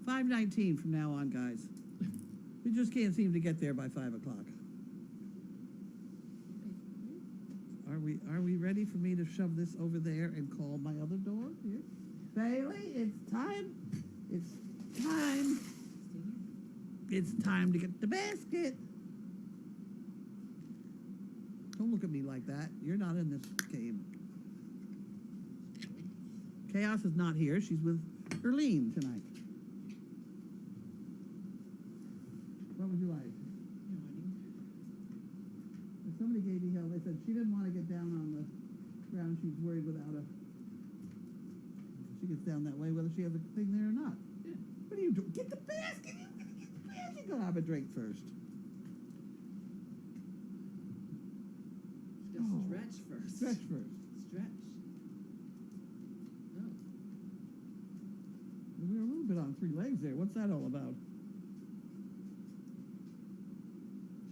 5:19 from now on, guys. We just can't seem to get there by 5 o'clock. Are we ready for me to shove this over there and call my other dog here? Bailey, it's time. It's time. It's time to get the basket. Don't look at me like that. You're not in this game. Chaos is not here. She's with Erlene tonight. What would you like? If somebody gave me hell. They said she didn't want to get down on the ground. She's worried without a... She gets down that way whether she has a thing there or not. Yeah. What are you doing? Get the basket! You gotta get the basket! Go have a drink first. Stretch first. Stretch first. Stretch. Oh. We were a little bit on 3 legs there. What's that all about?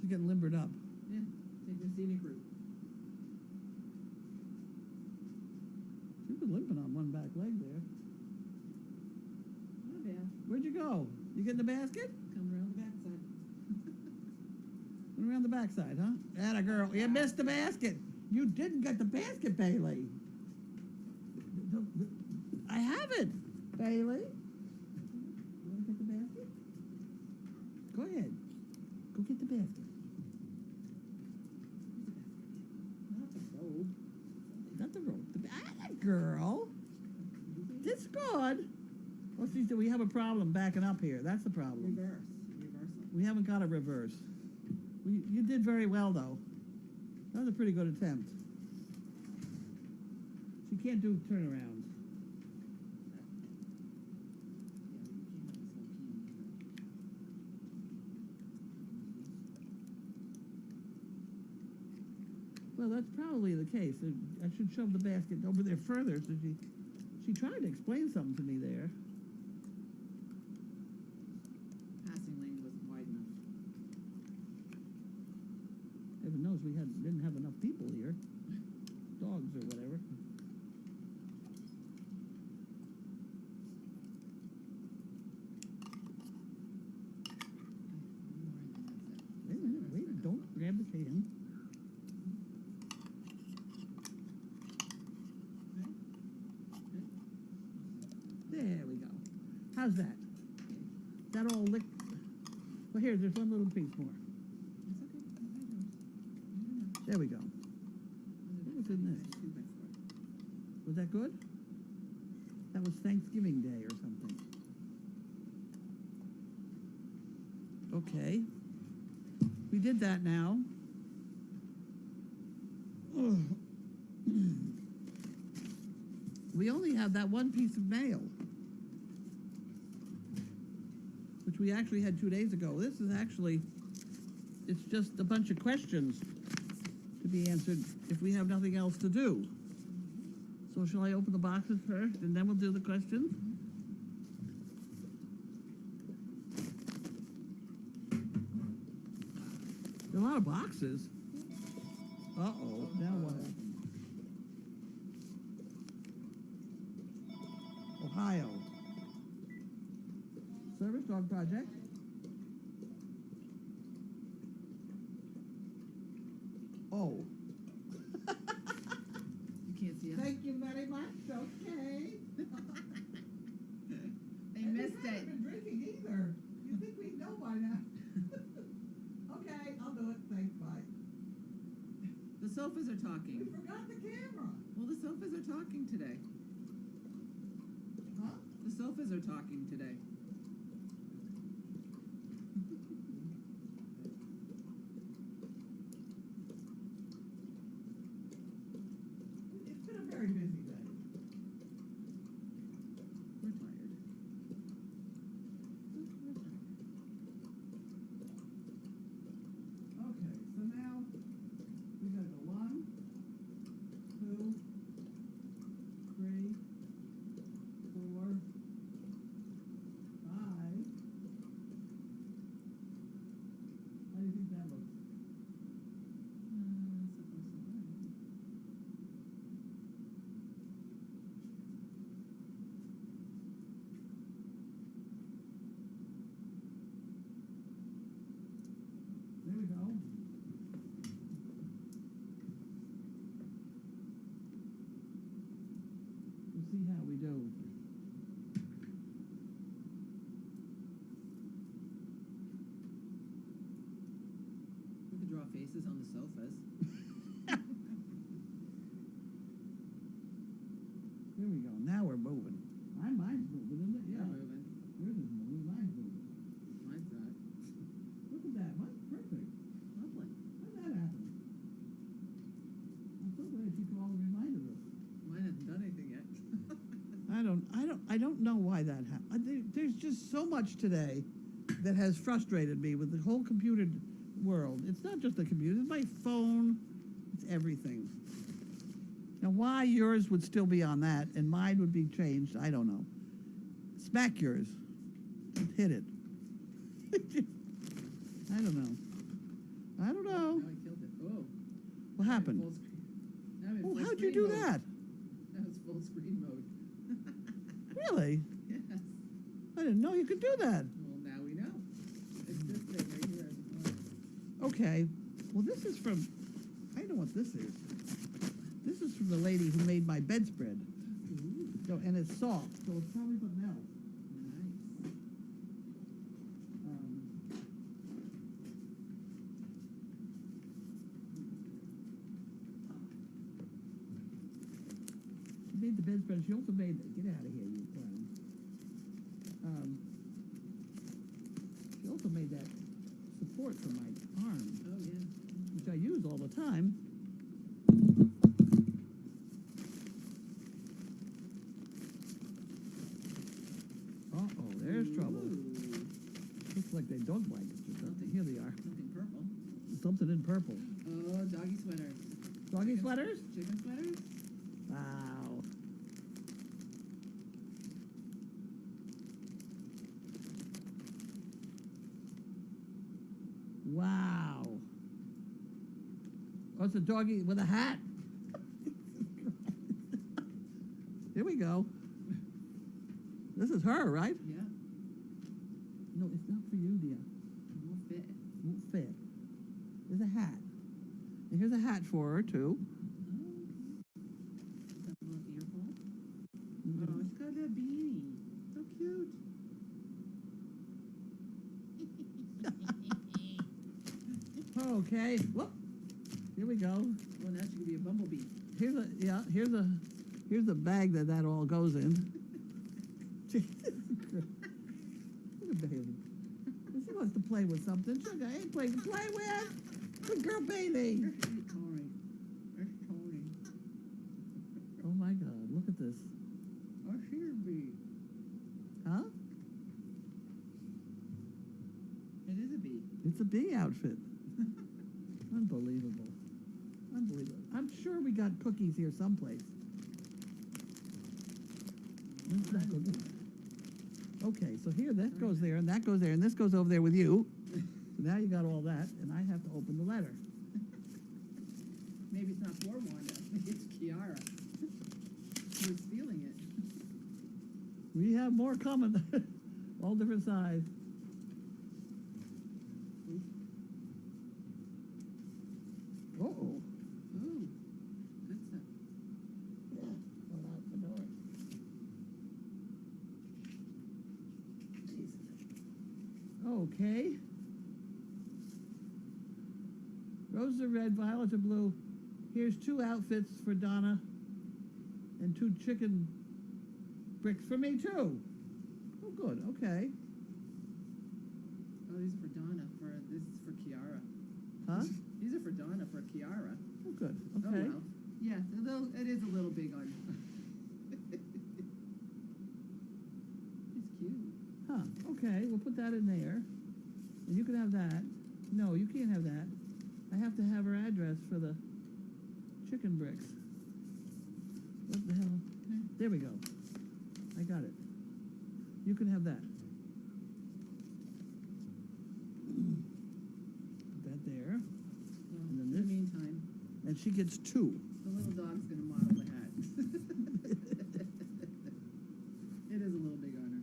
She's getting limbered up. Yeah. Take the scenic route. She's been limping on one back leg there. Not bad. Where'd you go? You getting the basket? Come around the backside. Went around the backside, huh? Atta girl. You missed the basket. You didn't get the basket, Bailey. I have it, Bailey. You want to get the basket? Go ahead. Go get the basket. Not the robe. Not the rope. Atta girl. It's good. Well, see, we have a problem backing up here. That's the problem. Reverse. Reversal. We haven't got a reverse. You did very well, though. That was a pretty good attempt. She can't do turnarounds. Well, that's probably the case. I should shove the basket over there further. So she tried to explain something to me there. Passing lane wasn't wide enough. Heaven knows we didn't have enough people here. Dogs or whatever. Wait a minute, wait, don't grab the can. There we go. How's that? That all licked? Well, here, there's one little piece more. It's okay. There we go. What was in this? Was that good? That was Thanksgiving Day or something. Okay. We did that now. We only have that one piece of mail, which we actually had 2 days ago. This is actually, it's just a bunch of questions to be answered if we have nothing else to do. So shall I open the boxes first and then we'll do the questions? There are a lot of boxes. Uh-oh, now what? Ohio. Service Dog Project. Oh. You can't see us. Thank you very much. Okay. They missed We it. haven't been drinking either. You think we'd know by now? Okay, I'll do it. Thanks, bye. The sofas are We talking. forgot the camera. Well, the sofas are talking today. Huh? The sofas are talking today. It's been a very busy day. We're tired. Okay, so now we gotta go 1, 2, 3, 4, see how we do. We could draw faces on the sofas. Here we go. Now we're moving. Mine's moving, isn't it? You're moving. Yours is moving. Mine's moving. Mine's not. Look at that. Mine's perfect. Lovely. How'd that happen? I'm so glad you all reminded us. Mine hasn't done anything yet. I don't know why that happened. There's just so much today that has frustrated me with the whole computer world. It's not just the computer, it's my phone, it's everything. Now, why yours would still be on that and mine would be changed, I don't know. Smack yours. Hit it. I don't know. I don't know. Now I killed it. Oh. What happened? Full screen. Now I'm in Oh, full how'd you screen do mode. that? Now it's full screen mode. Really? Yes. I didn't know you could do that. Well, now we know. It's this thing right here at the bottom. Okay. Well, this is from, I know what this is. This is from the lady who made my bedspread. Ooh. So, and it's soft, so it's probably something else. Nice. She made the bedspread. She also made, get out of here, you clown. She also made that support for my arm, Oh, yeah. which I use all the time. Uh-oh, there's trouble. Ooh. Looks like they dog blankets or something. Here they are. Something purple. Something in purple. Oh, doggy sweaters. Doggy sweaters? Chicken sweaters? Wow. Wow. Oh, it's a doggy with a hat. Here we go. This is her, right? Yeah. No, it's not for you, dear. It won't fit. Won't fit. There's a hat. And here's a hat for her, too. Got a little earful. Oh, she's got that beanie. So cute. Okay. Whoop. Here we go. Well, now she could be a bumblebee. Here's a bag that all goes in. Look at Bailey. She wants to play with something. Sugar ain't playing to play with. Good girl, Bailey. There's Tony. There's Tony. Oh my God! Look at this. Oh, she's a bee. Huh? It is a bee. It's a bee outfit. Unbelievable. Unbelievable. I'm sure we got cookies here someplace. That's not cookies. Okay, so here, that goes there, and that goes there, and this goes over there with you. So now you got all that, and I have to open the letter. Maybe it's not for Wanda. Maybe it's Kiara. Who's stealing it. We have more coming. All different size. Uh-oh. Ooh. Good stuff. Yeah, well, out the door. Jesus. Okay. Roses are red, violets are blue. Here's 2 outfits for Donna and 2 chicken bricks for me too. Oh, good. Okay. Oh, these are for Donna. This is for Kiara. Huh? These are for Donna for Kiara. Oh, good. Oh, Okay. well. Yes, it is a little big on. It's cute. Huh. Okay. We'll put that in there. And you can have that. No, you can't have that. I have to have her address for the chicken bricks. What the hell? There we go. I got it. You can have that. Put that there. Well, And then in the this? meantime, And she gets 2. the little dog's gonna model the hat. It is a little big on her.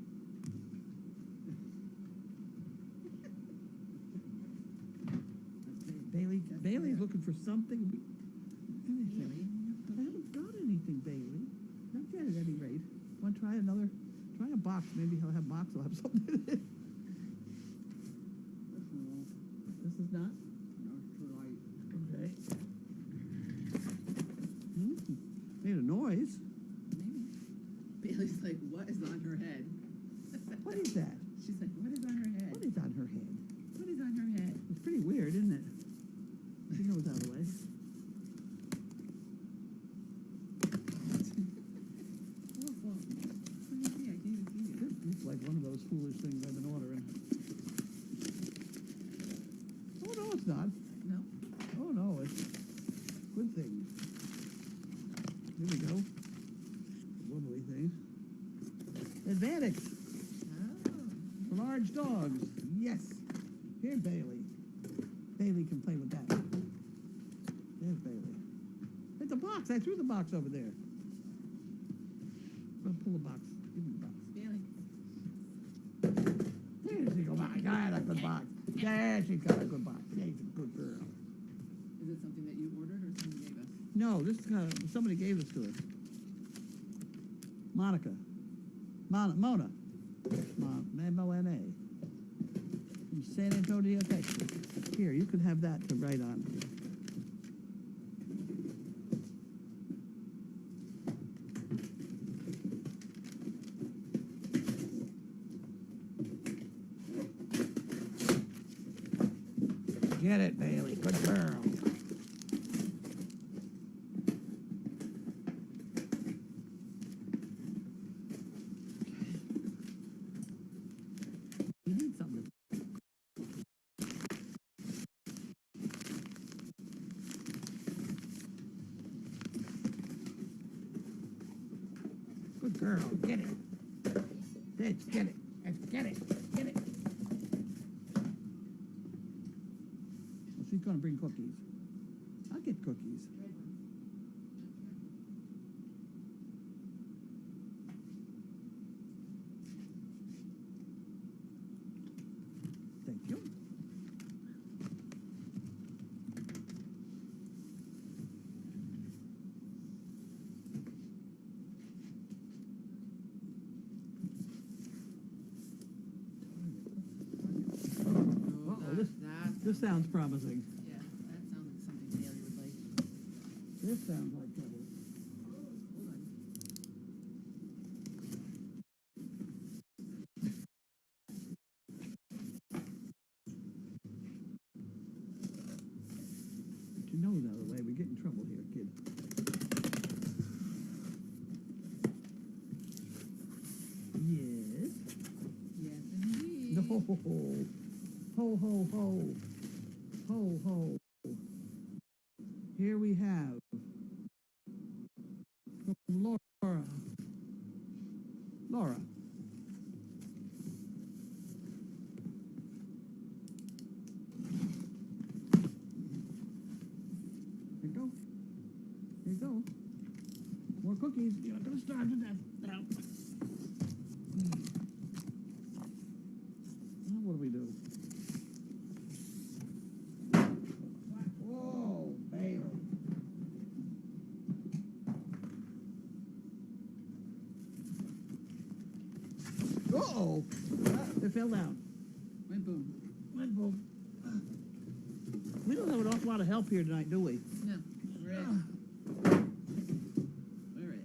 That's Bailey's fair. looking for something. Anything. Really? I haven't got anything, Bailey. Not yet, at any rate. Want to try another? Try a box. Maybe he'll have box. Will have something in it. This is not. Okay. Made a noise. Maybe. Bailey's like, what is on her head? What is that? She's like, what is on her head? What is on her head? What is on her head? It's pretty weird, isn't it? She knows out of the way. Oh, well, let me see. I can't even see it. This looks like one of those foolish things I've been ordering. Oh, no, it's not. No? Oh, no, it's good things. Here we go. Wobbly thing. Advantage Oh. for large dogs. Yes. Here, Bailey. Bailey can play with that. There's Bailey. It's a box. I threw the box over there. I'm gonna pull the box. Give me the box. Bailey. There she goes. I got a good box. Yeah, she's got a good box. Yeah, she's a good girl. Is it something that you ordered or somebody gave us? No, this is somebody gave this to us. Monica. Mona. M-O-N-A. From San Antonio, Texas. Here, you can have that to write on. Get it, Bailey. Good girl. You need something. Good girl. Get it. Let's get it. Let's get it. Get it. Well, she's going to bring cookies. I'll get cookies. Thank you. Oh, Uh-oh, this sounds promising. Yeah, that sounds like something Bailey would like. This sounds like trouble. Hold on. But you know the other way. We get in trouble here, kid. Yes. Yes, indeed. No. Ho, ho, ho. Ho, ho. Here we have from Laura. Laura. Here you go. Here you go. More cookies. You're not going to starve to death. Now. Now what do we do? Whoa, Bailey. Uh-oh. It fell down. Went boom. Went boom. We don't have an awful lot of help here tonight, do we? No, we're it. We're it.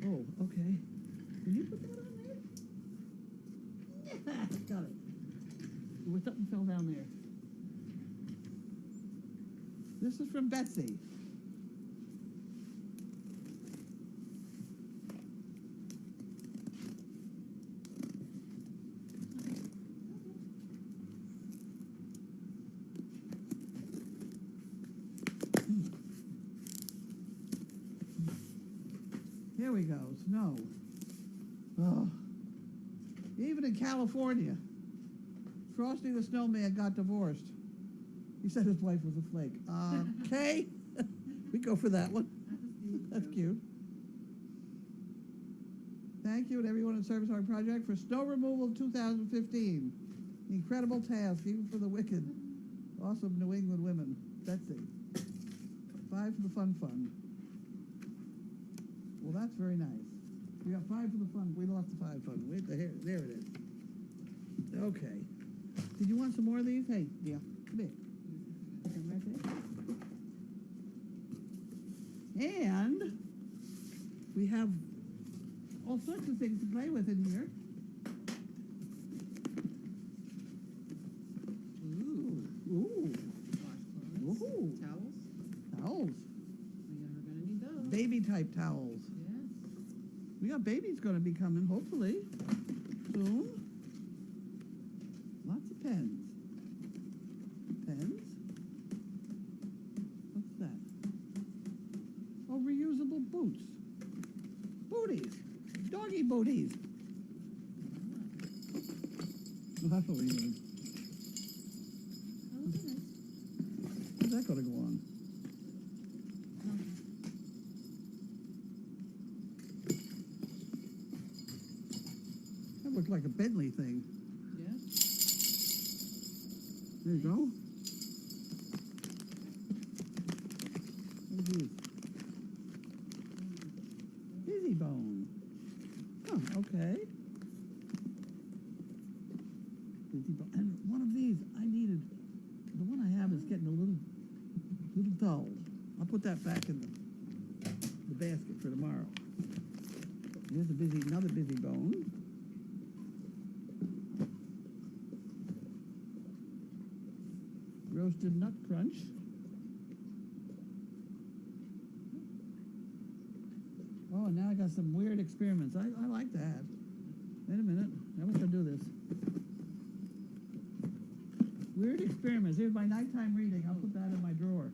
Oh, okay. Can you put that on there? Yeah, got it. Well, something fell down there. This is from Betsy. Here we go, snow. Oh. Even in California, Frosty the Snowman got divorced. He said his wife was a flake. Okay, we go for that one. That's cute. Thank you to everyone at Service Hard Project for snow removal in 2015. Incredible task, even for the wicked. Awesome New England women. Betsy. 5 for the Fun Fund. Well, that's very nice. We got 5 for the fun. We lost the 5 fun. Wait, there it is. Okay. Did you want some more of these? Hey, yeah, come here. Put them right there. And we have all sorts of things to play with in here. Ooh. Washcloths. Ooh. Towels. Towels. We're gonna need those. Baby type towels. Yes. We got babies going to be coming, hopefully, soon. Lots of pens. Pens? What's that? Oh, reusable boots. Booties. Doggy booties. Well, that's what we need. Oh, nice. Where's that going to go on? That looks like a Bentley thing. Yeah. There you go. What is this? Busy bone. Oh, okay. Busy bone. And one of these I needed. The one I have is getting a little dull. I'll put that back in the basket for tomorrow. Here's another busy bone. Roasted nut crunch. Oh, and now I got some weird experiments. I like that. Wait a minute. How am I going to do this? Weird experiments. Here's my nighttime reading. I'll put that in my drawer.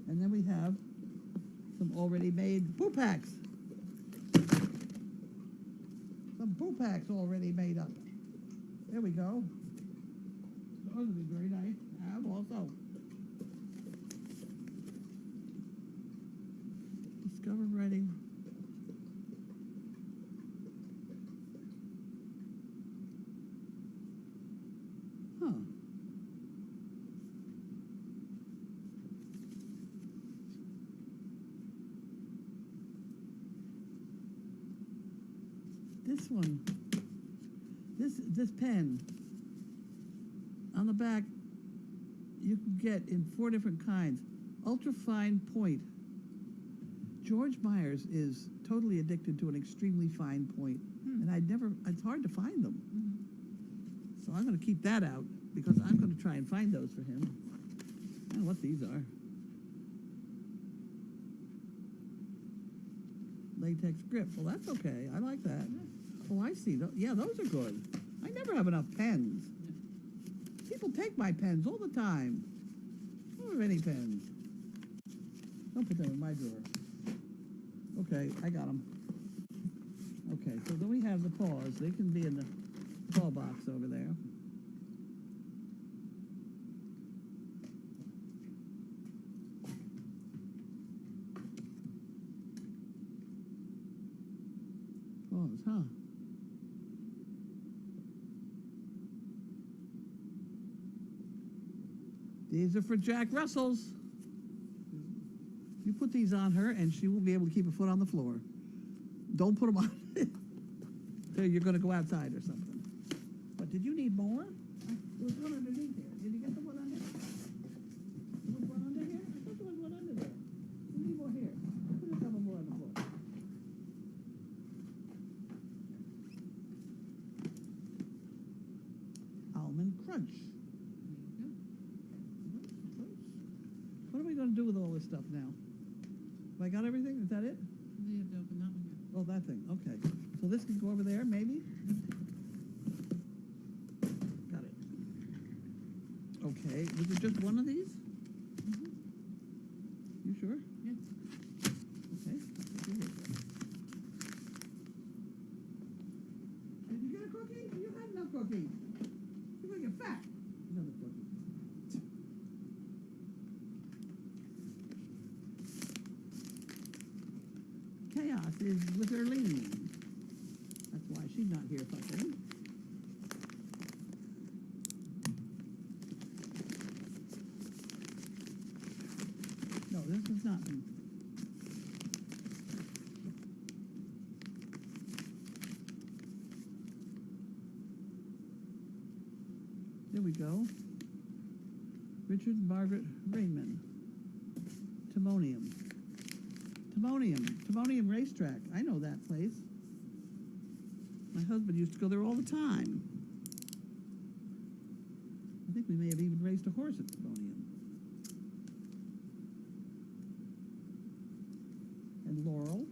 And then we have some already made poo packs. Some poo packs already made up. There we go. Those would be very nice to have also. Discover writing. Huh. This one. This pen. On the back, you can get in 4 different kinds. Ultra fine point. George Myers is totally addicted to an extremely fine point. And it's hard to find them. So I'm going to keep that out because I'm going to try and find those for him. I don't know what these are. Latex grip. Well, that's okay. I like that. Oh, I see. Yeah, those are good. I never have enough pens. People take my pens all the time. I don't have any pens. Don't put them in my drawer. Okay, I got them. Okay, so then we have the paws. They can be in the paw box over there. Paws, huh? These are for Jack Russell's. You put these on her and she won't be able to keep a foot on the floor. Don't put them on until you're going to go outside or something. But did you need more? There was one underneath here. Did you get the one under here? There was one under here? I thought there was one under there. We need more here. Put a couple more on the floor. Almond crunch. What are we going to do with all this stuff now? Have I got everything? Is that it? They have to open that one here. Oh, that thing. Okay. So this can go over there, maybe? Got it. Okay. Was it just one of these? You sure? Yeah. Okay. Here we go. Did you get a cookie? You had no cookie. You're going to get fat. Another cookie. Chaos is with Erlene. That's why she's not here fucking. No, this is not. There we go. Richard and Margaret Raymond. Timonium. Timonium Racetrack. I know that place. My husband used to go there all the time. I think we may have even raced a horse at Timonium. And Laurel.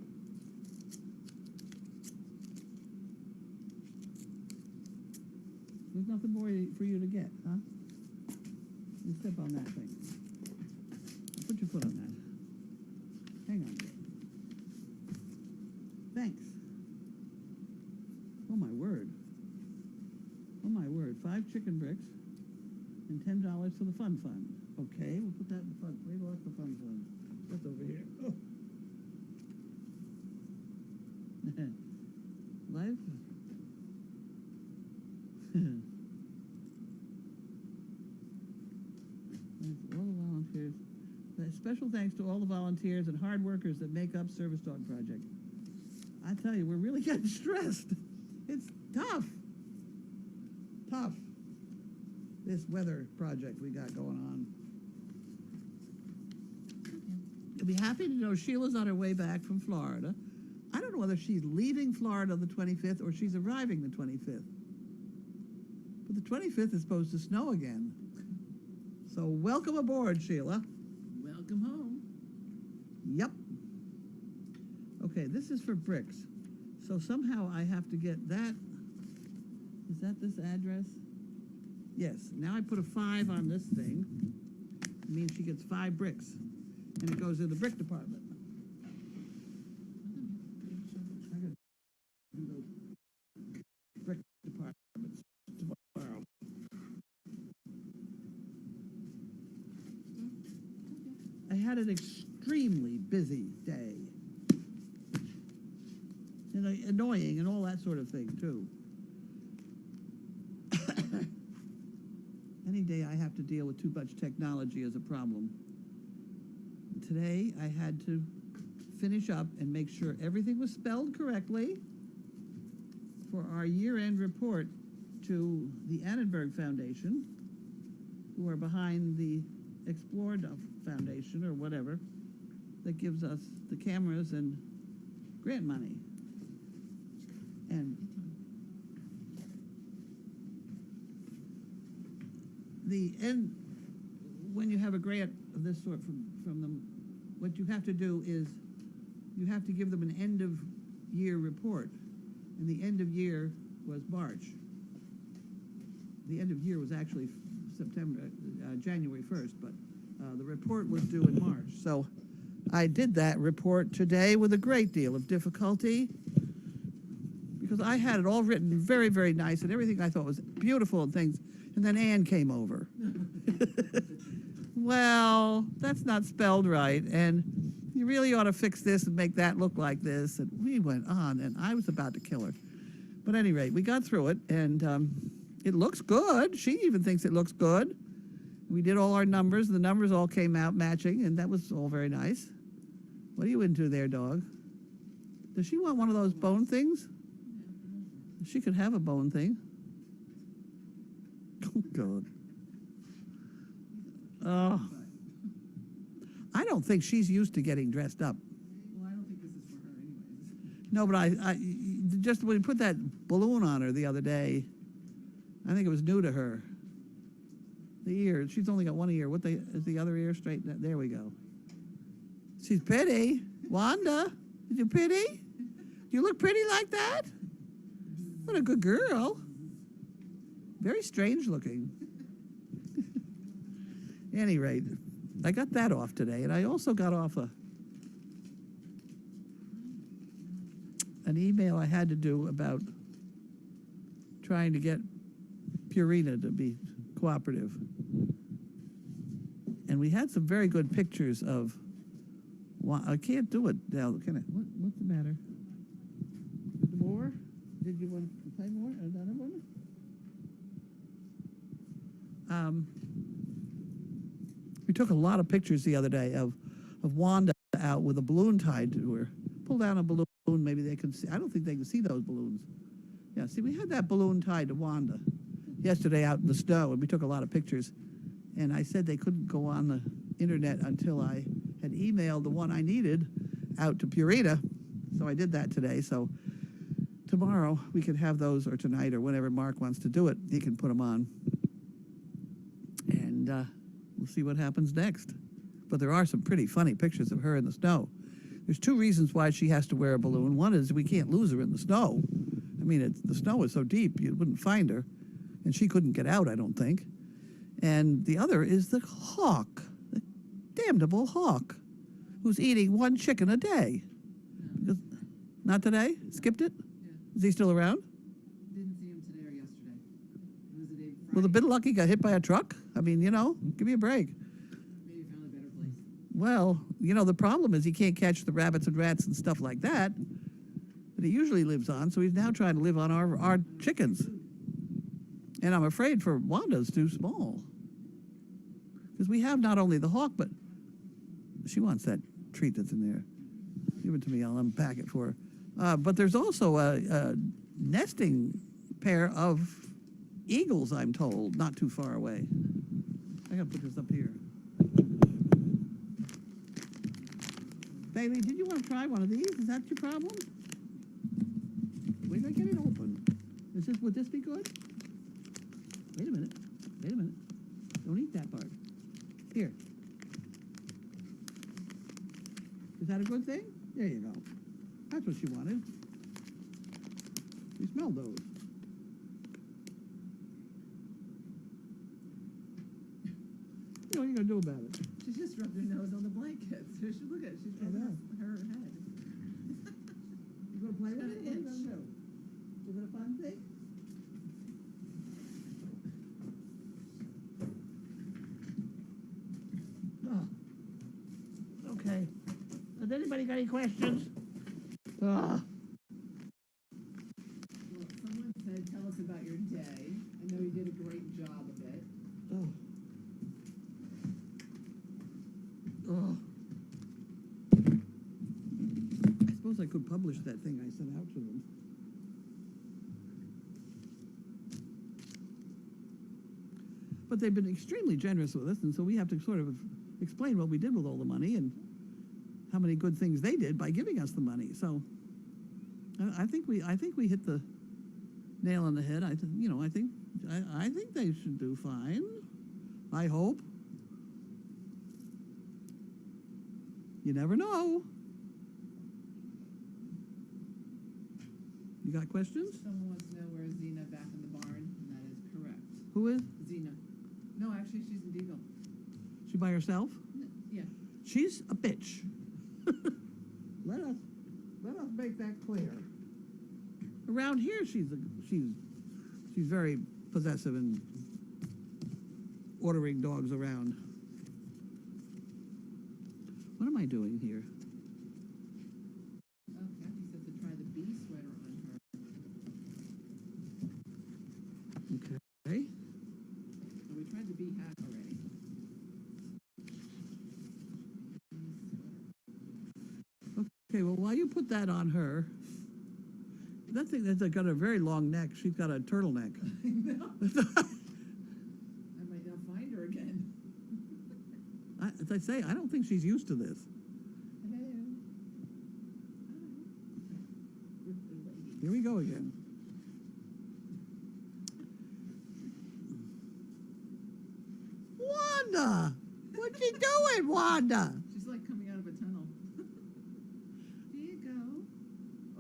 There's nothing more for you to get, huh? You step on that thing. Put your foot on that. Hang on. Thanks. Oh my word. Oh my word. 5 chicken bricks and $10 to the fun fund. Okay, we'll put that in the fun. We lost the fun fund. That's over here. Oh. Life. All the volunteers. Special thanks to all the volunteers and hard workers that make up Service Dog Project. I tell you, we're really getting stressed. It's tough. Tough. This weather project we got going on. You'll be happy to know Sheila's on her way back from Florida. I don't know whether she's leaving Florida the 25th or she's arriving the 25th. But the 25th is supposed to snow again. So welcome aboard, Sheila. Welcome home. Yep. Okay, this is for bricks. So somehow I have to get that. Is that this address? Yes. Now I put a 5 on this thing. It means she gets 5 bricks. And it goes in the brick department. I gotta do those brick departments tomorrow. I had an extremely busy day. And annoying and all that sort of thing, too. Any day I have to deal with too much technology is a problem. Today I had to finish up and make sure everything was spelled correctly for our year-end report to the Annenberg Foundation, who are behind the Explore Foundation or whatever, that gives us the cameras and grant money. And the end, when you have a grant of this sort from them, what you have to do is you have to give them an end of year report. And the end of year was March. The end of year was actually January 1st, but the report was due in March. So I did that report today with a great deal of difficulty because I had it all written very, very nice and everything I thought was beautiful and things. And then Ann came over. Well, that's not spelled right. And you really ought to fix this and make that look like this. And we went on, and I was about to kill her. But at any rate, we got through it, and it looks good. She even thinks it looks good. We did all our numbers. The numbers all came out matching, and that was all very nice. What are you into there, dog? Does she want one of those bone things? She could have a bone thing. Oh, God. Oh. I don't think she's used to getting dressed up. Well, I don't think this is for her anyways. No, but I just when we put that balloon on her the other day, I think it was new to her. The ear, she's only got one ear. Is the other ear straight? There we go. She's pretty. Wanda, is you pretty? Do you look pretty like that? What a good girl. Very strange looking. At any rate, I got that off today, and I also got off an email I had to do about trying to get Purina to be cooperative. And we had some very good pictures of, I can't do it now, can I? What's the matter? More? Did you want to play more? Another one? We took a lot of pictures the other day of Wanda out with a balloon tied to her. Pull down a balloon, maybe they can see. I don't think they can see those balloons. Yeah, see, we had that balloon tied to Wanda. yesterday out in the snow, and we took a lot of pictures. And I said they couldn't go on the internet until I had emailed the one I needed out to Purina. So I did that today. So tomorrow we can have those, or tonight, or whenever Mark wants to do it, he can put them on. And we'll see what happens next. But there are some pretty funny pictures of her in the snow. There's two reasons why she has to wear a balloon. One is we can't lose her in the snow. I mean, the snow is so deep you wouldn't find her. And she couldn't get out, I don't think. And the other is the hawk, the damnable hawk, who's eating one chicken a day. No. Not today? Skipped it? Yeah. Is he still around? Didn't see him today or yesterday. It was a day Friday. Well, a bit lucky got hit by a truck. I mean, give me a break. Maybe found a better place. Well, the problem is he can't catch the rabbits and rats and stuff like that he usually lives on, so he's now trying to live on our chickens. And I'm afraid for Wanda's too small. Because we have not only the hawk, but she wants that treat that's in there. Give it to me, I'll unpack it for her. But there's also a nesting pair of eagles, I'm told, not too far away. I gotta put this up here. Bailey, did you want to try one of these? Is that your problem? Wait till I get it open. Would this be good? Wait a minute. Don't eat that part. Here. Is that a good thing? There you go. That's what she wanted. We smell those. What are you going to do about it? She just rubbed her nose on the blankets. Look at it. She's rubbing her head. You going to play with it? Got an What are you itch. going to do? Is it a fun thing? Oh. Okay. Has anybody got any questions? Well, someone said, tell us about your day. I know you did a great job of it. Oh. Oh. I suppose I could publish that thing I sent out to them. But they've been extremely generous with us, and so we have to sort of explain what we did with all the money and how many good things they did by giving us the money. So I think we hit the nail on the head. I think they should do fine. I hope. You never know. You got questions? Someone wants to know where is Xena back in the barn, and that is correct. Who is? Xena. No, actually, she's in Deagle. She by herself? Yeah. She's a bitch. Let us make that clear. Around here, she's very possessive and ordering dogs around. What am I doing here? Oh, Kathy said to try the bee sweater on her. Okay. So we tried the bee hat already. Okay, well, while you put that on her, that thing that's got a very long neck, she's got a turtleneck. I know. I might not find her again. As I say, I don't think she's used to this. Hello. Here we go again. Wanda! What you doing, Wanda? She's like coming out of a tunnel. There you go.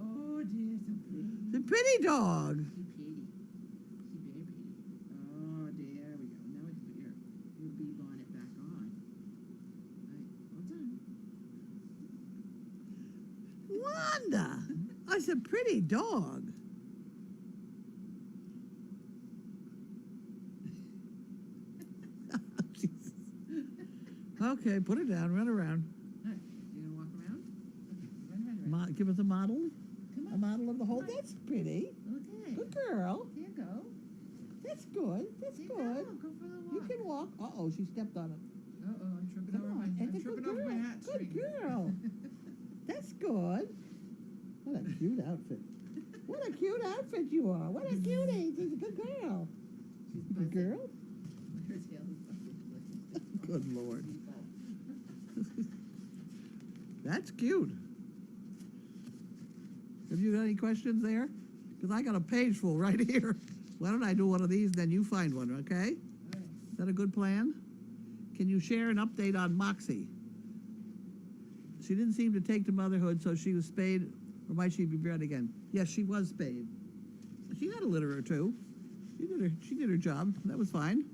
Oh, dear, so pretty. The pretty dog. She pretty. She very pretty. Oh, there we go. Now we can put your bee bonnet back on. Right, well done. Wanda! I said pretty dog. Jesus. Okay, put it down, run around. All right, you gonna walk around? Okay, run. Give us a model. Come A on. model of the whole. That's pretty. Okay. Good girl. Here you go. That's good. That's Here you good. Go for the walk. You can walk. Uh-oh, she stepped on it. Uh-oh, I'm tripping Come over on. my That's a I'm good tripping over girl. my hat Good string. girl. That's good. What a cute outfit. What a cute outfit you are. What a cutie. She's a good girl. She's The buzzing. girl? Her tail is buzzing. Good Lord. That's cute. Have you got any questions there? Because I got a page full right here. Why don't I do one of these, then you find one, okay? All right. Is that a good plan? Can you share an update on Moxie? She didn't seem to take to motherhood, so she was spayed, or might she be bred again? Yes, she was spayed. She had a litter or two. She did her job. That was fine.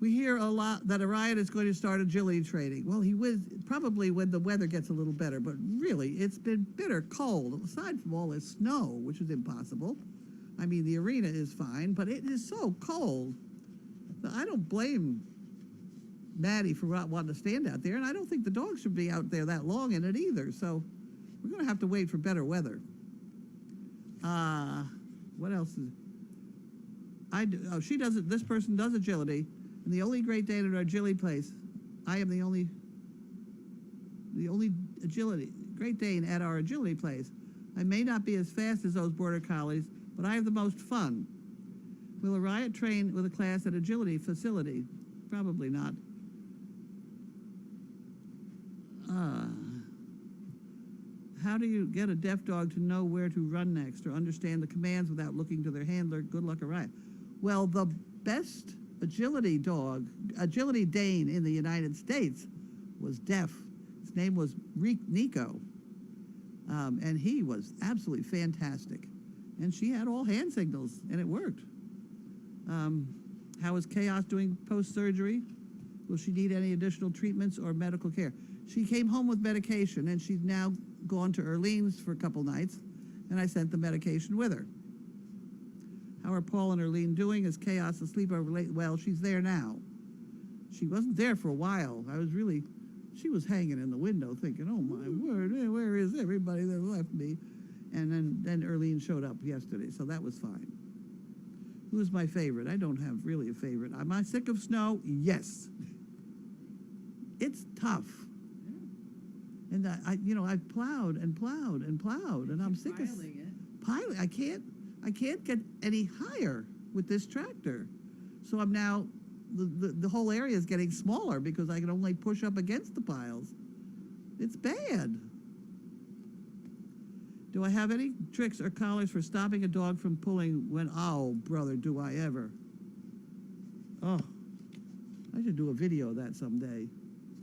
We hear a lot that Orion is going to start agility training. Well, he will probably when the weather gets a little better, but really, it's been bitter cold, aside from all this snow, which is impossible. I mean, the arena is fine, but it is so cold. I don't blame Maddie for not wanting to stand out there, and I don't think the dog should be out there that long in it either, so we're going to have to wait for better weather. What else is... she doesn't, this person does agility, and the only Great Dane at our agility place, I am the only agility, Great Dane at our agility place. I may not be as fast as those border collies, but I have the most fun. Will a riot train with a class at agility facility? Probably not. How do you get a deaf dog to know where to run next or understand the commands without looking to their handler? Good luck, Orion. Well, the best agility Dane in the United States was deaf. His name was Nico, and he was absolutely fantastic. And she had all hand signals, and it worked. How is Chaos doing post-surgery? Will she need any additional treatments or medical care? She came home with medication, and she's now gone to Erlene's for a couple nights, and I sent the medication with her. How are Paul and Erlene doing? Is Chaos asleep over late? Well, she's there now. She wasn't there for a while. She was hanging in the window thinking, oh my word, where is everybody that left me? And then Erlene showed up yesterday, so that was fine. Who's my favorite? I don't have really a favorite. Am I sick of snow? Yes. It's tough. And I've plowed and plowed and plowed, and I'm sick of piling. I can't get any higher with this tractor. So I'm now, the whole area is getting smaller because I can only push up against the piles. It's bad. Do I have any tricks or collars for stopping a dog from pulling when, oh, brother, do I ever. Oh, I should do a video of that someday.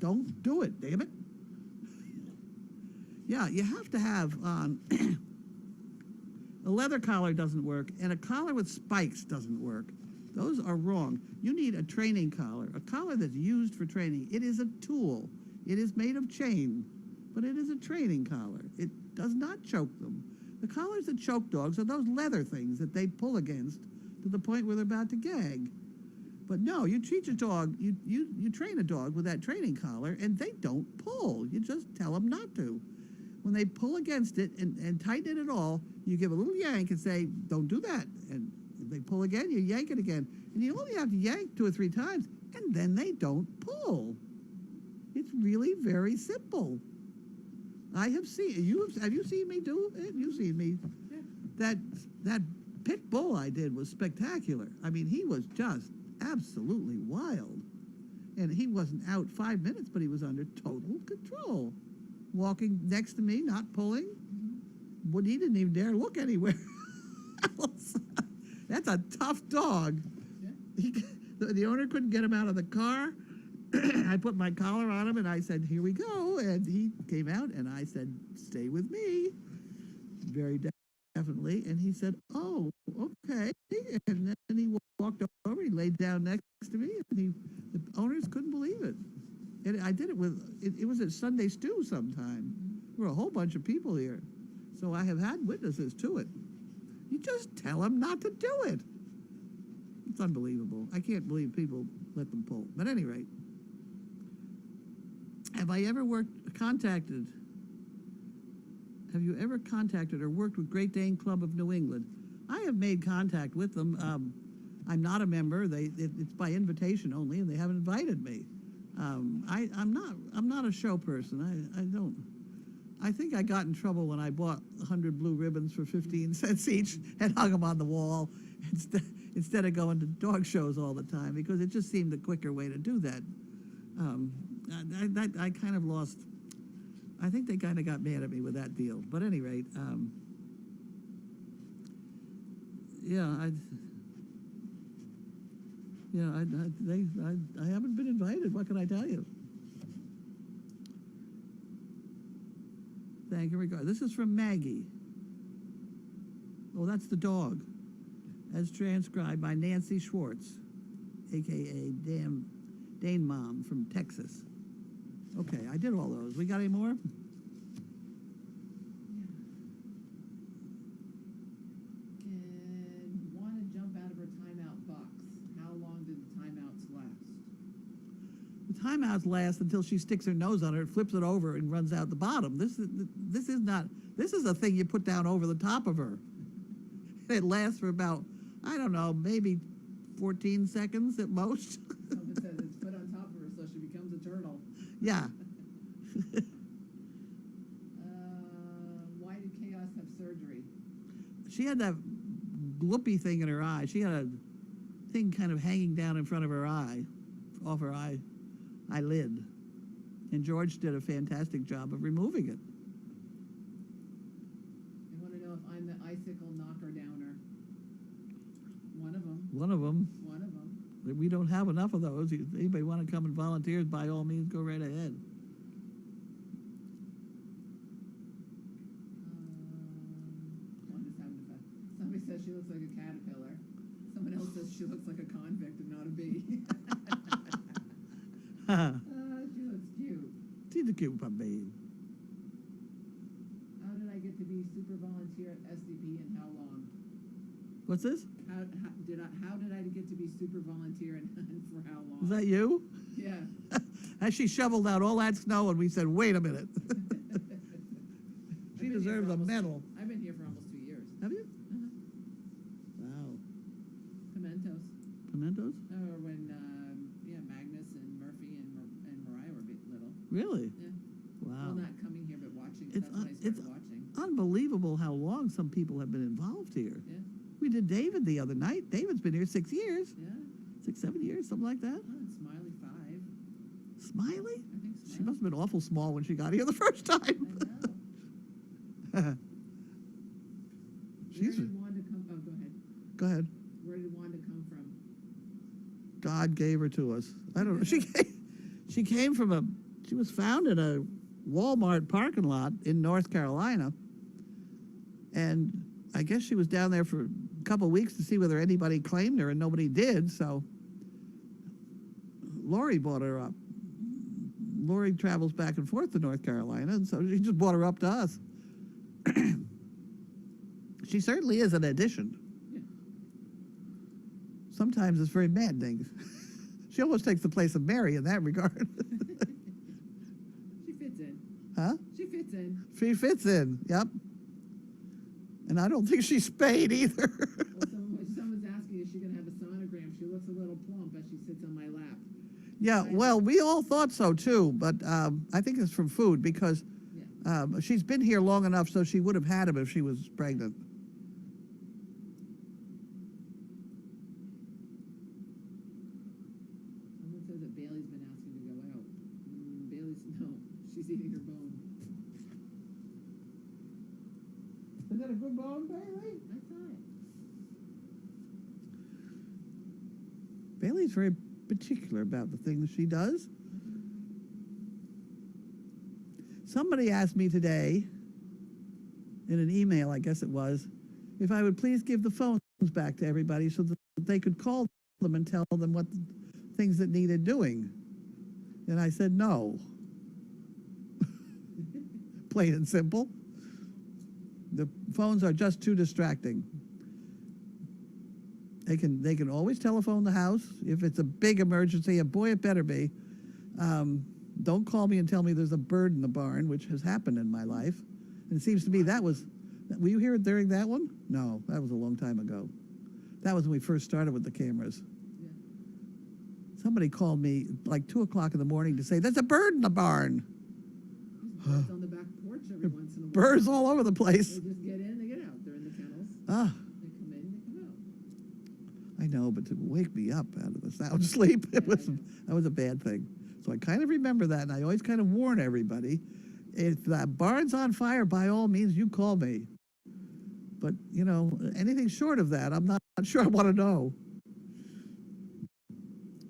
Don't do it, damn it. Yeah, you have to have a leather collar doesn't work, and a collar with spikes doesn't work. Those are wrong. You need a training collar, a collar that's used for training. It is a tool. It is made of chain, but it is a training collar. It does not choke them. The collars that choke dogs are those leather things that they pull against to the point where they're about to gag. But no, you teach a dog, you train a dog with that training collar, and they don't pull. You just tell them not to. When they pull against it and tighten it at all, you give a little yank and say, don't do that. And if they pull again, you yank it again. And you only have to yank 2 or 3 times, and then they don't pull. It's really very simple. I have seen, have you seen me do it? You've seen me. Yeah. That pit bull I did was spectacular. I mean, he was just absolutely wild. And he wasn't out 5 minutes, but he was under total control. Walking next to me, not pulling. Well, he didn't even dare look anywhere else. That's a tough dog. Yeah. The owner couldn't get him out of the car. I put my collar on him, and I said, here we go. And he came out, and I said, stay with me. Very definitely. And he said, oh, okay. And then he walked over, he laid down next to me, and the owners couldn't believe it. And I did it it was at Sunday Stew sometime. There were a whole bunch of people here. So I have had witnesses to it. You just tell them not to do it. It's unbelievable. I can't believe people let them pull. But at any rate, have you ever contacted or worked with Great Dane Club of New England? I have made contact with them. I'm not a member. It's by invitation only, and they haven't invited me. I'm not a show person. I think I got in trouble when I bought 100 blue ribbons for 15 cents each and hung them on the wall. instead of going to dog shows all the time, because it just seemed a quicker way to do that. I kind of lost, I think they kind of got mad at me with that deal. But at any rate, I haven't been invited. What can I tell you? Thank you. Regard. This is from Maggie. Oh, that's the dog, as transcribed by Nancy Schwartz, a.k.a. Dane Mom from Texas. Okay, I did all those. We got any more? Can Wanda jump out of her timeout box? How long did the timeouts last? The timeouts last until she sticks her nose on it, flips it over, and runs out the bottom. This is a thing you put down over the top of her. It lasts for about, I don't know, maybe 14 seconds at most. Someone says it's put on top of her so she becomes a turtle. Yeah. Why did Chaos have surgery? She had that gloopy thing in her eye. She had a thing kind of hanging down in front of her eye, off her eyelid. And George did a fantastic job of removing it. They want to know if I'm the icicle knocker downer. One of them. One of them. One of them. We don't have enough of those. If anybody want to come and volunteer, by all means, go right ahead. Wanda's having a fun. Somebody says she looks like a caterpillar. Someone else says she looks like a convict and not a bee. She looks cute. She's a cute puppy. How did I get to be super volunteer at SDP and how long? What's this? How did I get to be super volunteer and for how long? Is that you? Yeah. As she shoveled out all that snow, and we said, "Wait a minute." She deserves a medal. I've been here for almost 2 years. Have you? Uh-huh. Wow. Pimentos. Pimentos? Or when Magnus and Murphy and Mariah were little. Really? Yeah. Wow. Well, not coming here, but watching. It's That's when I it's started watching. unbelievable how long some people have been involved here. Yeah. We did David the other night. David's been here 6 years. Yeah. 6, 7 years, something like that. Oh, and Smiley 5. Smiley? I think She Smiley. must have been awful small when she got here the first time. I know. Where She's, did Wanda come? Oh, go ahead. go ahead. Where did Wanda come from? God gave her to us. I don't know. She came from she was found in a Walmart parking lot in North Carolina. And I guess she was down there for a couple of weeks to see whether anybody claimed her, and nobody did, so Lori bought her up. Lori travels back and forth to North Carolina, and so she just brought her up to us. She certainly is an addition. Yeah. Sometimes it's very maddening. She almost takes the place of Mary in that regard. She fits in. Huh? She fits in. She fits in, yep. And I don't think she's spayed either. Well, someone's asking, is she going to have a sonogram? She looks a little plump as she sits on my lap. Yeah, well, we all thought so too, but I think it's from food because Yeah. she's been here long enough so she would have had him if she was pregnant. Someone says that Bailey's been asking to go out. Bailey's, no, she's eating her bone. Is that a good bone, Bailey? I thought. Bailey's very particular about the things she does. Somebody asked me today, in an email, I guess it was, if I would please give the phones back to everybody so that they could call them and tell them what things that needed doing. And I said no. Plain and simple. The phones are just too distracting. They can always telephone the house if it's a big emergency, and boy, it better be. Don't call me and tell me there's a bird in the barn, which has happened in my life. And it seems to me were you here during that one? No, that was a long time ago. That was when we first started with the cameras. Yeah. Somebody called me like 2 o'clock in the morning to say, there's a bird in the barn. There's birds on the back porch every once in a while. Birds all over the place. They just get in, they get out. They're in the kennels. Ah, They come in, they come out. I I know, but to wake me up out of the sound sleep, Yeah, I know. that was a bad thing. So I kind of remember that, and I always kind of warn everybody, if that barn's on fire, by all means, you call me. But, you know, anything short of that, I'm not sure I want to know.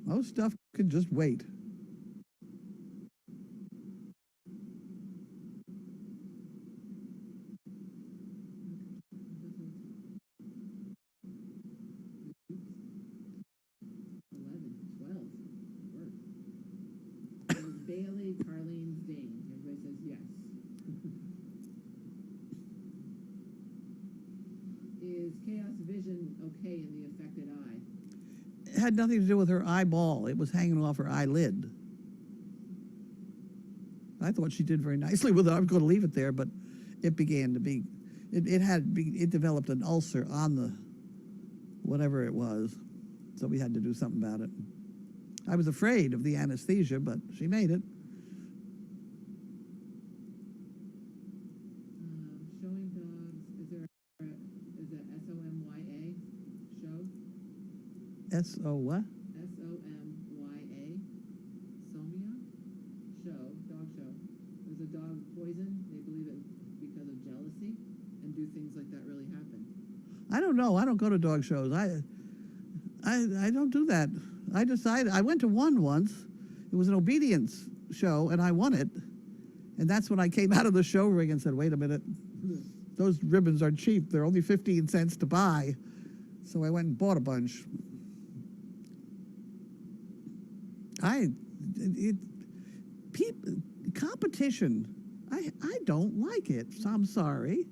Most stuff can just wait. Oops, 11, 12. Work. There's Bailey, Carlene's Dane. Everybody says yes. Is Chaos Vision okay in the affected eye? It had nothing to do with her eyeball. It was hanging off her eyelid. I thought she did very nicely with it. I was going to leave it there, but it began to be, it developed an ulcer on the, whatever it was. So we had to do something about it. I was afraid of the anesthesia, but she made it. Showing dogs. Is there SOMYA show? S-O what? SOMYA. Somia? Show. Dog show. There's a dog poisoned. They believe it because of jealousy. And do things like that really happen? I don't know. I don't go to dog shows. I don't do that. I decided, I went to one once. It was an obedience show, and I won it. And that's when I came out of the show ring and said, wait a minute, those ribbons are cheap. They're only 15 cents to buy. So I went and bought a bunch. Competition, I don't like it. So I'm sorry.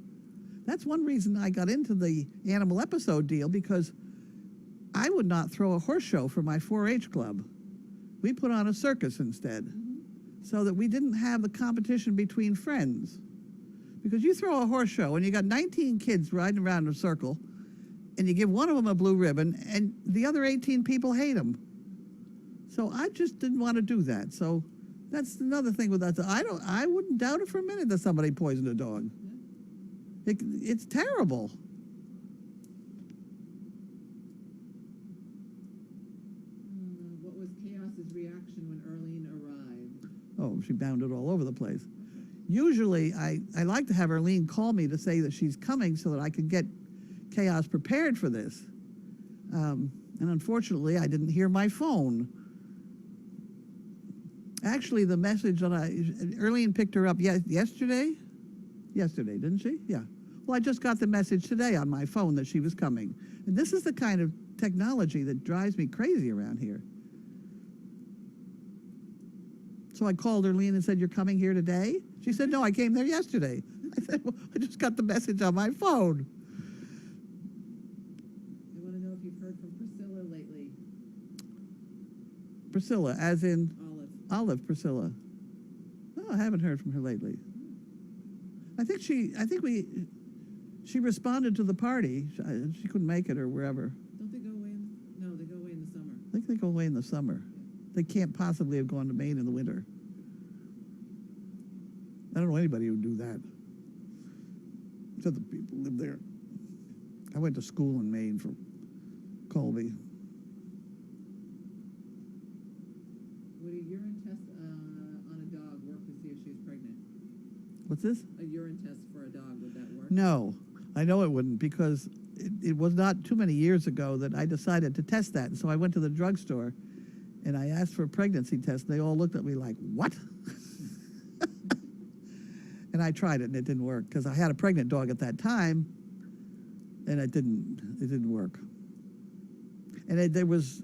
That's one reason I got into the animal episode deal, because I would not throw a horse show for my 4-H club. We put on a circus instead, so that we didn't have the competition between friends. Because you throw a horse show and you got 19 kids riding around in a circle, and you give one of them a blue ribbon, and the other 18 people hate them. So I just didn't want to do that. So that's another thing with that. I wouldn't doubt it for a minute that somebody poisoned a dog. It's terrible. What was Chaos's reaction when Earlene arrived? Oh, she bounded all over the place. Usually, I like to have Earlene call me to say that she's coming so that I can get Chaos prepared for this. And unfortunately, I didn't hear my phone. Actually, the message that Earlene picked her up yesterday? Yesterday, didn't she? Yeah. Well, I just got the message today on my phone that she was coming. And this is the kind of technology that drives me crazy around here. So I called Earlene and said, you're coming here today? She said, no, I came there yesterday. I said, well, I just got the message on my phone. I want to know if you've heard from Priscilla lately. Priscilla, as in? Olive. Priscilla. No, I haven't heard from her lately. I think she responded to the party. She couldn't make it or wherever. Don't they go away no, they go away in the summer. I think they go away in the summer. They can't possibly have gone to Maine in the winter. I don't know anybody who would do that. Except the people who live there. I went to school in Maine for Colby. Would a urine test on a dog work to see if she was pregnant? What's this? A urine test for a dog, would that work? No, I know it wouldn't, because it was not too many years ago that I decided to test that. And so I went to the drugstore and I asked for a pregnancy test. And they all looked at me like, what? And I tried it and it didn't work, because I had a pregnant dog at that time, and it didn't work. And there was,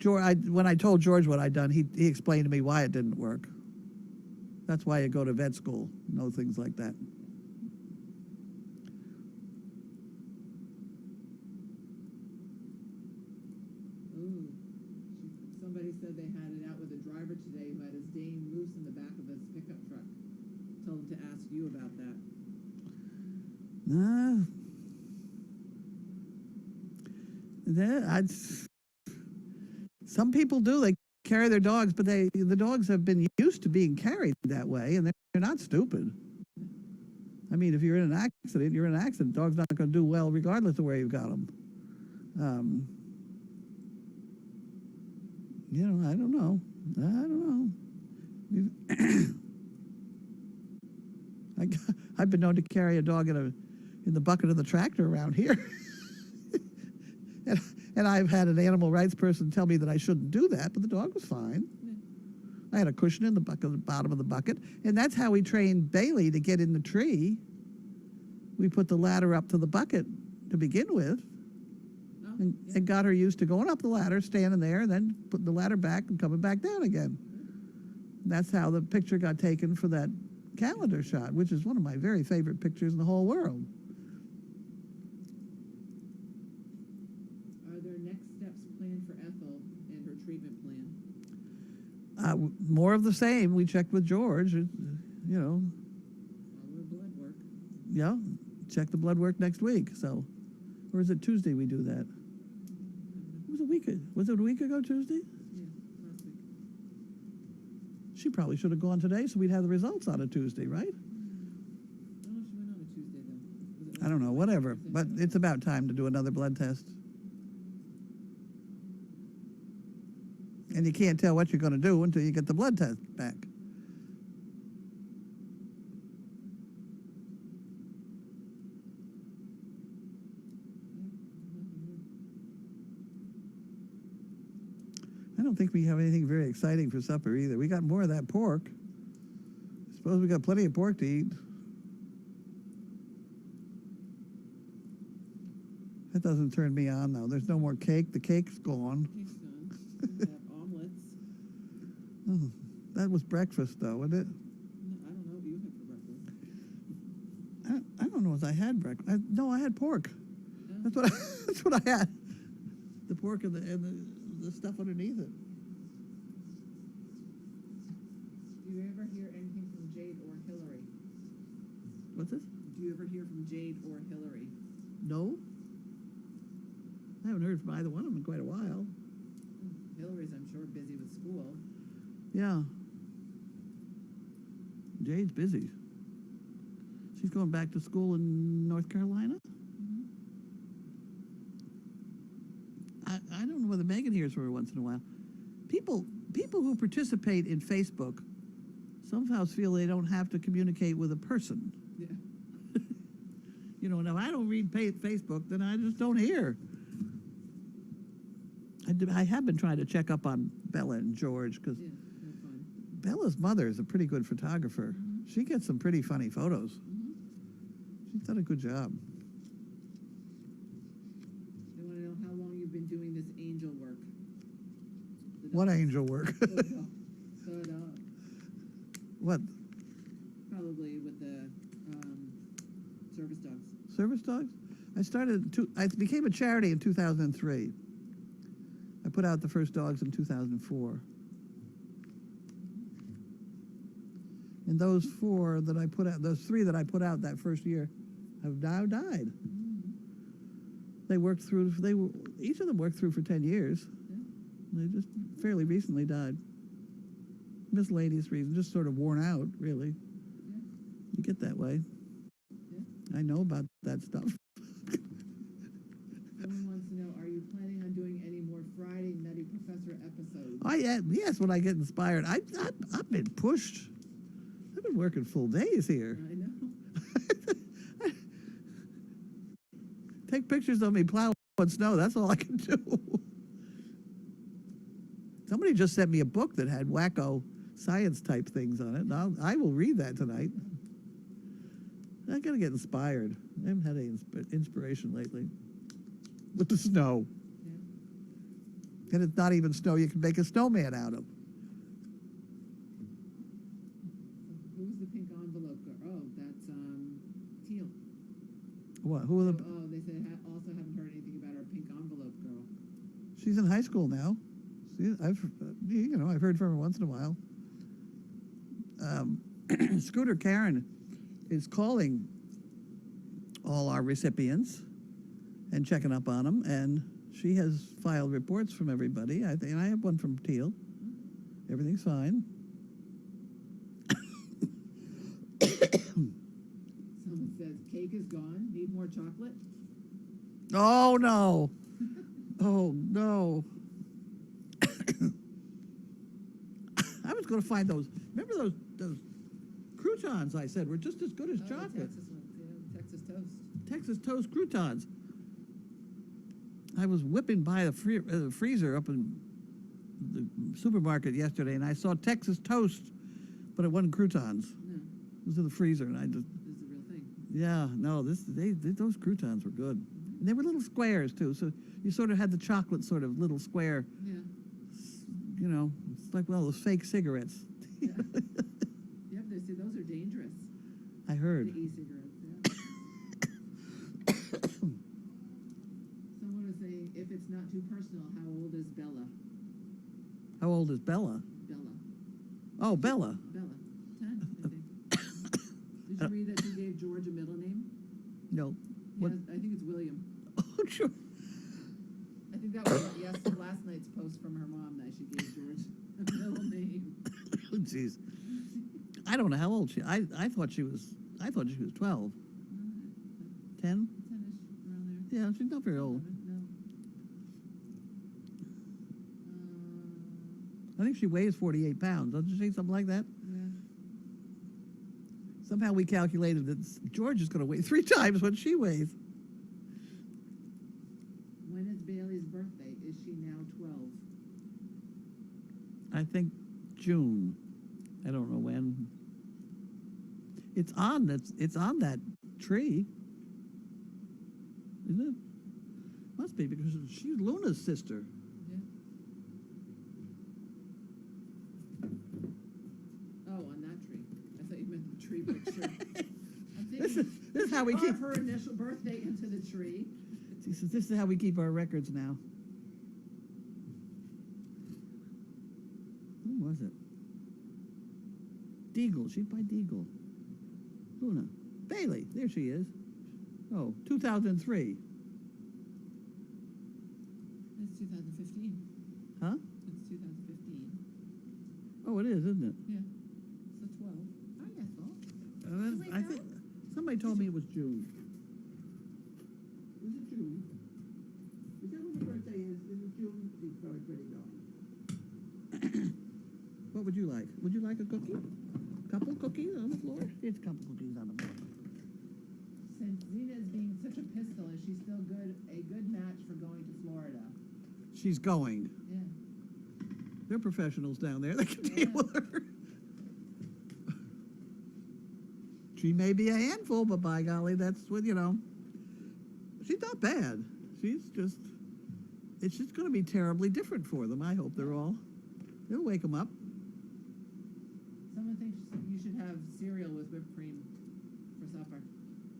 when I told George what I'd done, he explained to me why it didn't work. That's why you go to vet school, know things like that. Ooh. Somebody said they had it out with a driver today who had his Dane loose in the back of his pickup truck. Told him to ask you about that. Some people do. They carry their dogs, but the dogs have been used to being carried that way, and they're not stupid. I mean, if you're in an accident, you're in an accident. The dog's not going to do well regardless of where you've got them. You know, I don't know. We've I've been known to carry a dog in the bucket of the tractor around here. and I've had an animal rights person tell me that I shouldn't do that, but the dog was fine. Yeah. I had a cushion in the bottom of the bucket, and that's how we trained Bailey to get in the tree. We put the ladder up to the bucket to begin with, Oh, and got her used to going up the ladder, standing there, and then putting the ladder back and coming back down again. That's how the picture got taken for that calendar shot, which is one of my very favorite pictures in the whole world. Are there next steps planned for Ethel and her treatment plan? More of the same. We checked with George, you know, All her blood work. yeah, check the blood work next week. So, or is it Tuesday we do that? Was it a week ago Tuesday? Yeah, last week. She probably should have gone today so we'd have the results on a Tuesday, right? I don't know if she went on a Tuesday then. Was it I don't know, last whatever. Tuesday? But it's about time to do another blood test. And you can't tell what you're going to do until you get the blood test back. I don't think we have anything very exciting for supper either. We got more of that pork. I suppose we got plenty of pork to eat. That doesn't turn me on, though. There's no more cake. The cake's gone. Cake's gone. We have omelets. Oh, that was breakfast, though, wasn't it? No, I don't know what you had for breakfast. I don't know if I had breakfast. No, I had pork. Oh. That's what I had. The pork and the stuff underneath it. Do you ever hear anything from Jade or Hillary? What's this? Do you ever hear from Jade or Hillary? No. I haven't heard from either one of them in quite a while. Hillary's, I'm sure, busy with school. Yeah. Jade's busy. She's going back to school in North Carolina? I don't know whether Megan hears from her once in a while. People who participate in Facebook somehow feel they don't have to communicate with a person. Yeah. You know, now I don't read Facebook, then I just don't hear. I have been trying to check up on Bella and George because Yeah, they're fun. Bella's mother is a pretty good photographer. She gets some pretty funny photos. She's done a good job. They want to know how long you've been doing this angel work. What angel work? What? Probably with the service dogs. Service dogs? I became a charity in 2003. I put out the first dogs in 2004. And those three that I put out that first year have now died. Each of them worked through for 10 years. Yeah. They just fairly recently died. Miscellaneous reasons, just sort of worn out, really. Yeah. You get that way. Yeah. I know about that stuff. Someone wants to know, are you planning on doing any more Friday Nutty Professor episodes? Yes, when I get inspired. I've been pushed. I've been working full days here. I know. Take pictures of me plowing snow. That's all I can do. Somebody just sent me a book that had wacko science type things on it. And I will read that tonight. I gotta get inspired. I haven't had any inspiration lately. With the snow. Yeah. And it's not even snow you can make a snowman out of. Who's the pink envelope girl? Oh, that's Teal. What? Who are the? Oh, they said also haven't heard anything about our pink envelope girl. She's in high school now. I've heard from her once in a while. Scooter Karen is calling all our recipients and checking up on them, and she has filed reports from everybody. I have one from Teal. Everything's fine. Someone says cake is gone. Need more chocolate? Oh no! Oh no! I was going to find those. Remember those croutons I said were just as good as The chocolate. Texas ones, yeah, Texas toast. Texas toast croutons. I was whipping by the freezer up in the supermarket yesterday, and I saw Texas toast, but it wasn't croutons. No, It was in the freezer, and I just, this is a real thing. yeah, no, those croutons were good. And they were little squares, too, so you sort of had the chocolate sort of little square, Yeah. you know, it's like, well, those fake cigarettes. Yeah. Yep, see, those are dangerous. I heard. The e-cigarettes, yeah. Someone was saying, if it's not too personal, how old is Bella? How old is Bella? Bella. Oh, Bella. Bella. 10, I think. Did you read that she gave George a middle name? No. What? Yeah, I think it's William. Oh, sure. I think that was last night's post from her mom that she gave George a middle name. Oh, jeez. I don't know how old she. I thought she was 12. 10? 10-ish, around there. Yeah, she's not very old. 11, no. I think she weighs 48 pounds. Doesn't she say something like that? Yeah. Somehow we calculated that George is going to weigh 3 times what she weighs. When is Bailey's birthday? Is she now 12? I think June. I don't know when. It's on that tree, isn't it? Must be because she's Luna's sister. Yeah. Oh, on that tree. I thought you meant the tree picture. I'm This thinking, is how we keep. carve her initial birthday into the tree. She says, "This is how we keep our records now." Who was it? Deagle. She'd by Deagle. Luna. Bailey. There she is. Oh, 2003. It's 2015. Huh? It's 2015. Oh, it is, isn't it? Yeah. So 12. I guess so. I think somebody told me it was June. Is it June? Is that when your birthday is? Is it June? It's probably pretty darn. What would you like? Would you like a cookie? Couple cookies on the floor? It's a couple cookies on the floor. Since Zena is being such a pistol, is she still a good match for going to Florida? She's going. Yeah. They're professionals down there. They can Yeah. deal with her. She may be a handful, but by golly, that's what, you know. She's not bad. She's just, it's just going to be terribly different for them. I hope they'll wake them up. Someone thinks you should have cereal with whipped cream for supper.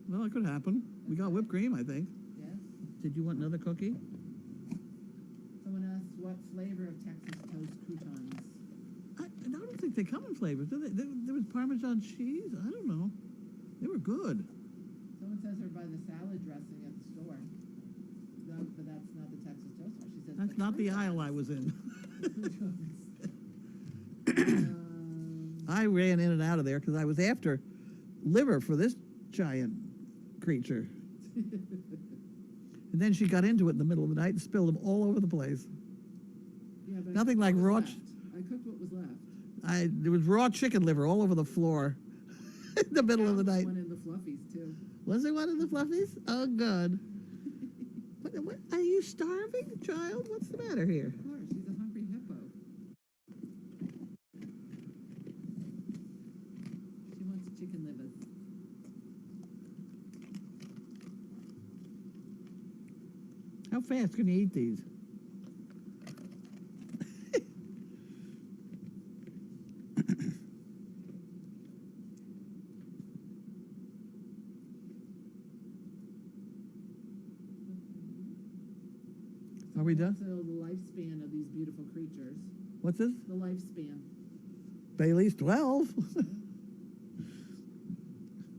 Well, it could happen. We got whipped cream, I think. Yes? Did you want another cookie? Someone asked what flavor of Texas toast croutons. I don't think they come in flavors, do they? There was Parmesan cheese. I don't know. They were good. Someone says they're by the salad dressing at the store. No, but that's not the Texas toast one. She says That's not the aisle I was in. I ran in and out of there because I was after liver for this giant creature. And then she got into it in the middle of the night and spilled them all over the place. Yeah, but Nothing like raw. I cooked what was left. There was raw chicken liver all over the floor in the middle of the night. One in the fluffies too. Was there one of the fluffies? Oh, good. What, are you starving, child? What's the matter here? Of course, she's a hungry hippo. She wants chicken livers. How fast can you eat these? Are we done? So the lifespan of these beautiful creatures. What's this? The lifespan. Bailey's 12.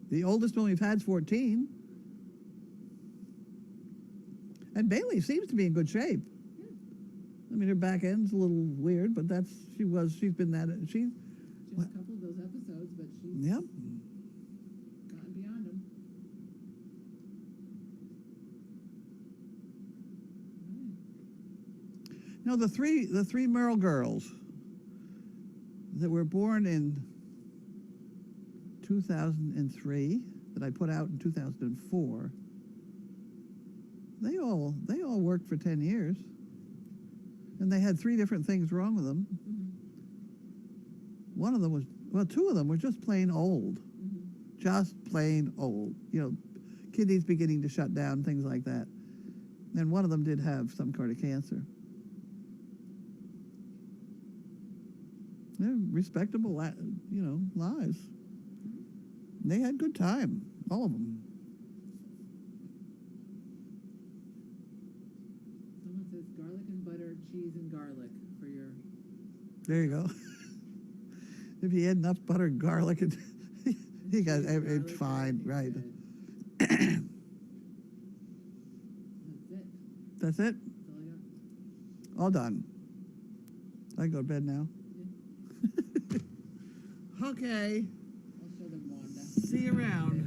The oldest one we've had is 14. And Bailey seems to be in good shape. Yeah. I mean, her back end's a little weird, but she's been that, She has a couple of those episodes, but she's yep. gotten beyond them. No, the three Merle girls. that were born in 2003, that I put out in 2004, they all worked for 10 years. And they had 3 different things wrong with them. One of them was, well, 2 of them were just plain old. Just plain old. You know, kidneys beginning to shut down, things like that. And one of them did have some kind of cancer. They're respectable, you know, lives. They had good time, all of them. Someone says garlic and butter, cheese and garlic for your... There you go. If you add enough butter and garlic, you got it's fine, right? That's it. That's it. That's all I got. All done. I can go to bed now. Yeah. Okay. I'll show them Wanda. See you around.